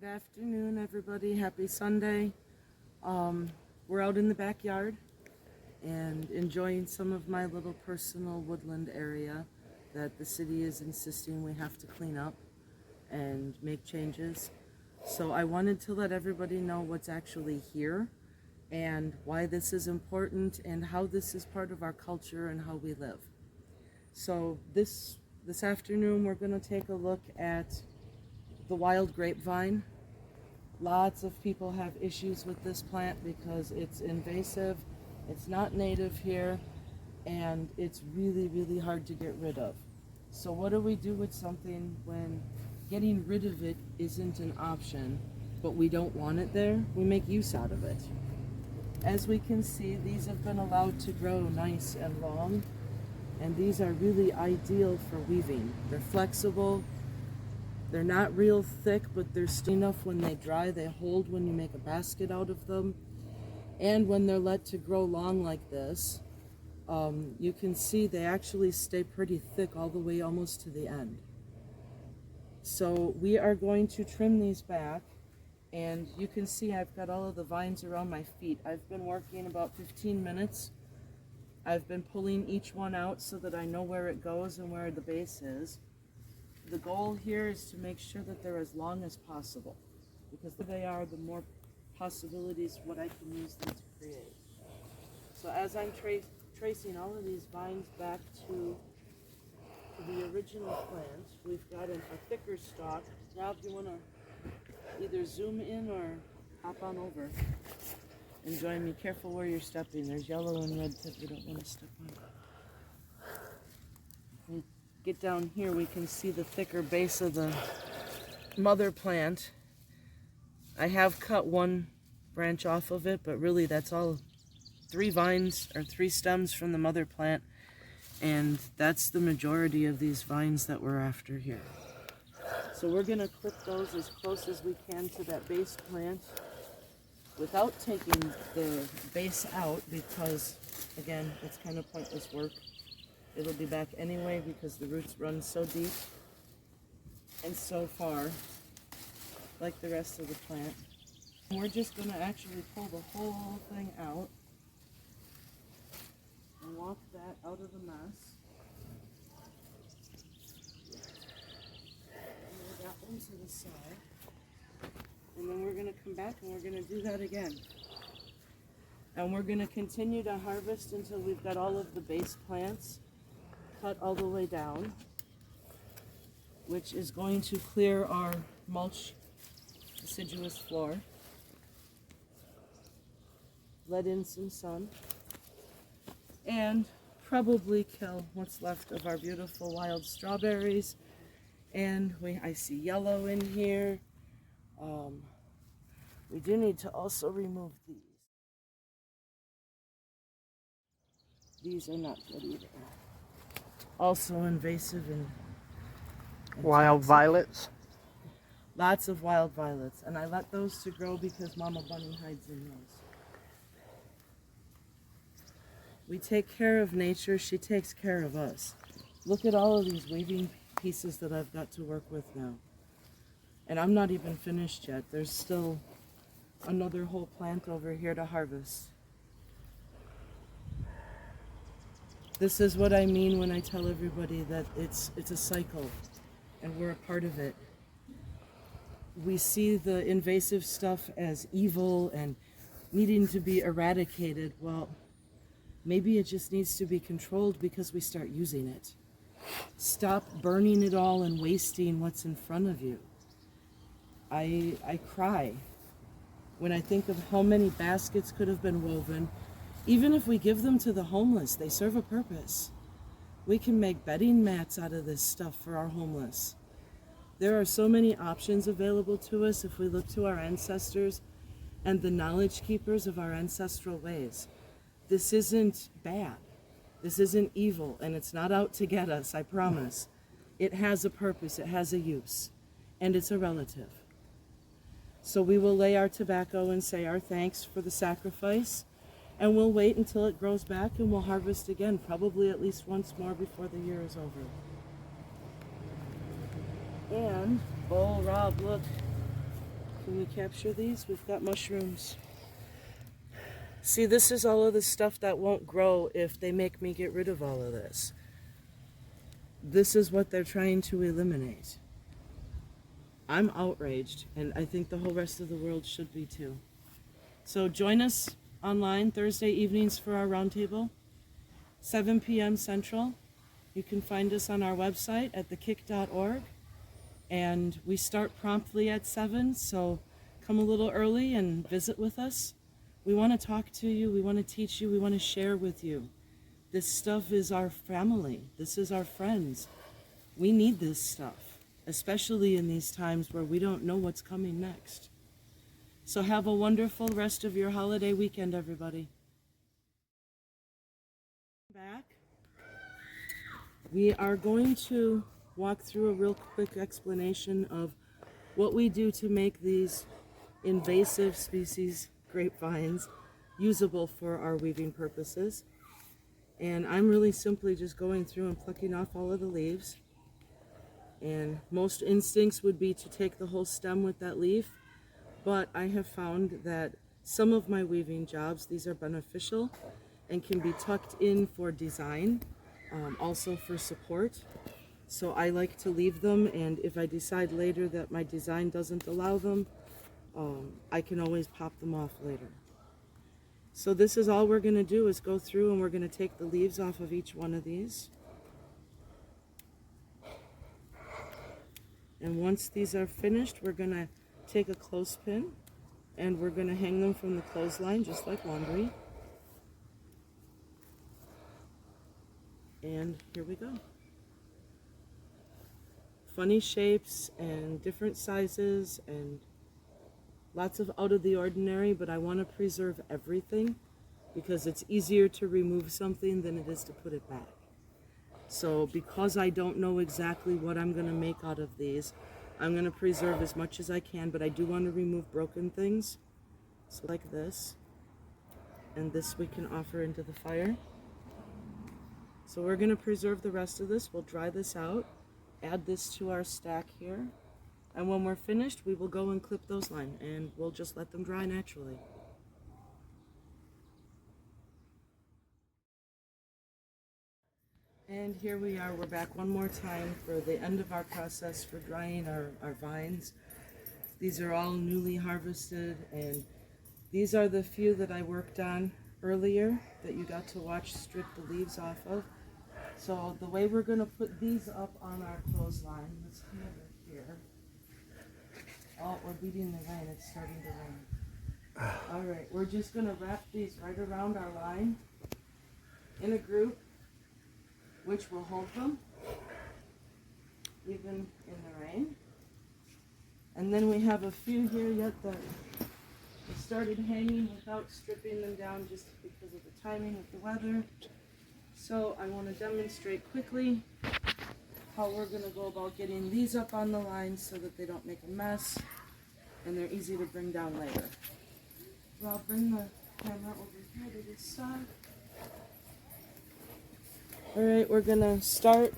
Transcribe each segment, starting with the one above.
Good afternoon, everybody. Happy Sunday. We're out in the backyard and enjoying some of my little personal woodland area that the city is insisting we have to clean up and make changes. So I wanted to let everybody know what's actually here and why this is important and how this is part of our culture and how we live. So this afternoon we're going to take a look at the wild grapevine. Lots of people have issues with this plant because it's invasive, it's not native here, and it's really, really hard to get rid of. So what do we do with something when getting rid of it isn't an option, but we don't want it there? We make use out of it. As we can see, these have been allowed to grow nice and long, and these are really ideal for weaving. They're flexible. They're not real thick, but they're stiff enough when they dry. They hold when you make a basket out of them. And when they're let to grow long like this, you can see they actually stay pretty thick all the way almost to the end. So we are going to trim these back, and you can see I've got all of the vines around my feet. I've been working about 15 minutes. I've been pulling each one out so that I know where it goes and where the base is. The goal here is to make sure that they're as long as possible, because the they are, the more possibilities what I can use them to create. So as I'm tracing all of these vines back to the original plant, we've got a thicker stalk. Rob, do you want to either zoom in or hop on over and join me? Careful where you're stepping. There's yellow and red that you don't want to step on. Get down here, we can see the thicker base of the mother plant. I have cut one branch off of it, but really that's all 3 vines or 3 stems from the mother plant, and that's the majority of these vines that we're after here. So we're going to clip those as close as we can to that base plant without taking the base out, because again, it's kind of pointless work. It'll be back anyway because the roots run so deep and so far, like the rest of the plant. And we're just going to actually pull the whole thing out and walk that out of the mess. And move that one to the side. And then we're going to come back and we're going to do that again. And we're going to continue to harvest until we've got all of the base plants cut all the way down, which is going to clear our mulch deciduous floor, let in some sun, and probably kill what's left of our beautiful wild strawberries. And I see yellow in here. We do need to also remove these. These are not good either. Also invasive and wild violets. Lots of wild violets, and I let those to grow because Mama Bunny hides in those. We take care of nature, she takes care of us. Look at all of these waving pieces that I've got to work with now. And I'm not even finished yet. There's still another whole plant over here to harvest. This is what I mean when I tell everybody that it's a cycle and we're a part of it. We see the invasive stuff as evil and needing to be eradicated. Well, maybe it just needs to be controlled because we start using it. Stop burning it all and wasting what's in front of you. I cry when I think of how many baskets could have been woven. Even if we give them to the homeless, they serve a purpose. We can make bedding mats out of this stuff for our homeless. There are so many options available to us if we look to our ancestors and the knowledge keepers of our ancestral ways. This isn't bad. This isn't evil, and it's not out to get us, I promise. It has a purpose, it has a use, and it's a relative. So we will lay our tobacco and say our thanks for the sacrifice, and we'll wait until it grows back and we'll harvest again, probably at least once more before the year is over. And, oh Rob, look, Can we capture these? We've got mushrooms. See, this is all of the stuff that won't grow if they make me get rid of all of this. This is what they're trying to eliminate. I'm outraged, and I think the whole rest of the world should be too. So join us online Thursday evenings for our roundtable, 7 p.m. Central. You can find us on our website at thekick.org, and we start promptly at 7, so come a little early and visit with us. We want to talk to you, we want to teach you, we want to share with you. This stuff is our family, this is our friends. We need this stuff, especially in these times where we don't know what's coming next. So have a wonderful rest of your holiday weekend, everybody. Back. We are going to walk through a real quick explanation of what we do to make these invasive species grapevines usable for our weaving purposes. And I'm really simply just going through and plucking off all of the leaves. And most instincts would be to take the whole stem with that leaf, but I have found that some of my weaving jobs, these are beneficial and can be tucked in for design, also for support. So I like to leave them, and if I decide later that my design doesn't allow them, I can always pop them off later. So this is all we're going to do, is go through and we're going to take the leaves off of each one of these. And once these are finished, we're going to take a clothespin and we're going to hang them from the clothesline just like laundry. And here we go. Funny shapes and different sizes and lots of out of the ordinary, but I want to preserve everything because it's easier to remove something than it is to put it back. So because I don't know exactly what I'm going to make out of these, I'm going to preserve as much as I can, but I do want to remove broken things. So like this, and this we can offer into the fire. So we're going to preserve the rest of this. We'll dry this out, add this to our stack here, and when we're finished, we will go and clip those lines, and we'll just let them dry naturally. And here we are, we're back one more time for the end of our process for drying our vines. These are all newly harvested, and these are the few that I worked on earlier that you got to watch strip the leaves off of. So the way we're going to put these up on our clothesline, let's come over here. Oh, we're beating the rain, it's starting to rain. Alright, we're just going to wrap these right around our line in a group, which will hold them even in the rain. And then we have a few here yet that we started hanging without stripping them down just because of the timing of the weather. So I want to demonstrate quickly how we're going to go about getting these up on the line so that they don't make a mess and they're easy to bring down later. So I'll bring the camera over here to this side. Alright, we're going to start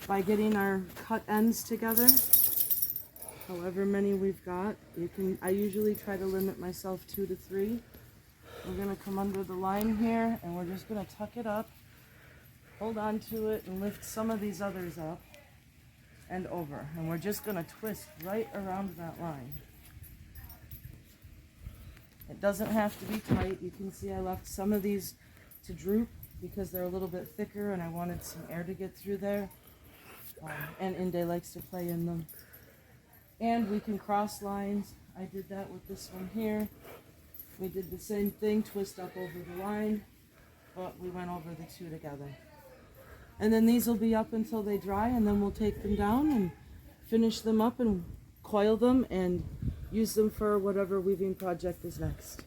by getting our cut ends together. However many we've got. I usually try to limit myself 2 to 3. We're going to come under the line here and we're just going to tuck it up, hold on to it, and lift some of these others up and over. And we're just going to twist right around that line. It doesn't have to be tight. You can see I left some of these to droop because they're a little bit thicker and I wanted some air to get through there. And Inde likes to play in them. And we can cross lines. I did that with this one here. We did the same thing, twist up over the line, but we went over the two together. And then these will be up until they dry, and then we'll take them down and finish them up and coil them and use them for whatever weaving project is next.